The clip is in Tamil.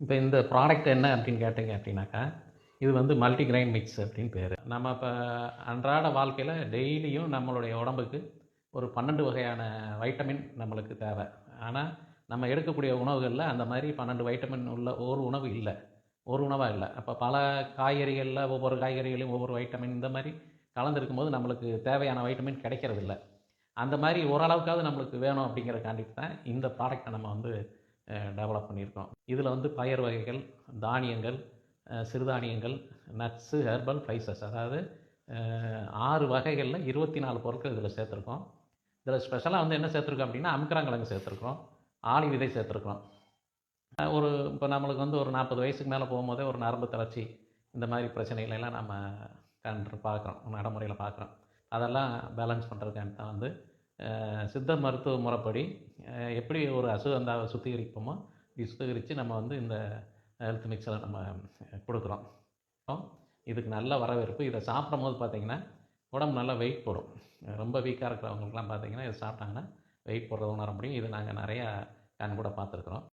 இப்போ இந்த ப்ராடக்ட் என்ன அப்படின்னு கேட்டிங்க அப்படின்னாக்கா, இது வந்து மல்டி கிரெயின் மிக்ஸ் அப்படின்னு பேர். நம்ம இப்போ அன்றாட வாழ்க்கையில் டெய்லியும் நம்மளுடைய உடம்புக்கு ஒரு 12 வகையான வைட்டமின் நம்மளுக்கு தேவை. ஆனால் நம்ம எடுக்கக்கூடிய உணவுகளில் அந்த மாதிரி 12 வைட்டமின் உள்ள ஒரு உணவு இல்லை, ஒரு உணவாக இல்லை. அப்போ பல காய்கறிகளில் ஒவ்வொரு காய்கறிகளையும் ஒவ்வொரு வைட்டமின் இந்த மாதிரி கலந்துருக்கும் போது நம்மளுக்கு தேவையான வைட்டமின் கிடைக்கிறதில்ல. அந்த மாதிரி ஓரளவுக்காவது நம்மளுக்கு வேணும் அப்படிங்கிறக்காண்டிட்டு தான் இந்த ப்ராடக்ட்டை நம்ம வந்து டெவலப் பண்ணியிருக்கோம். இதில் வந்து பயறு வகைகள், தானியங்கள், சிறுதானியங்கள், நட்ஸு, ஹெர்பல் ஸ்பைசஸ், அதாவது 6 வகைகளில் 24 பொருட்கள் இதில் சேர்த்துருக்கோம். இதில் ஸ்பெஷலாக வந்து என்ன சேர்த்துருக்கோம் அப்படின்னா, அமுக்கராங்கிழங்கு சேர்த்துருக்கோம், ஆளி விதை சேர்த்துருக்கோம். இப்போ நம்மளுக்கு வந்து ஒரு 40 வயசுக்கு மேலே போகும்போதே ஒரு நரம்பு தளர்ச்சி இந்த மாதிரி பிரச்சனைகளெல்லாம் நம்ம பார்க்குறோம், நடைமுறையில் பார்க்குறோம். அதெல்லாம் பேலன்ஸ் பண்ணுறதுக்காண்டி தான் வந்து சித்த மருத்துவ முறைப்படி எப்படி ஒரு அசுகந்தாவை சுத்திகரிப்போமோ சுத்திகரித்து நம்ம வந்து இந்த ஹெல்த் மிக்ஸரை நம்ம கொடுக்குறோம். இதுக்கு நல்ல வரவேற்பு. இதை சாப்பிடும்போது பார்த்திங்கன்னா உடம்பு நல்லா வெயிட் போடும். ரொம்ப வீக்காக இருக்கிறவங்களுக்குலாம் பார்த்திங்கன்னா இதை சாப்பிட்டாங்கன்னா வெயிட் போடுறத உணர முடியும். இது நாங்கள் நிறையா கண் கூட பார்த்துருக்குறோம்.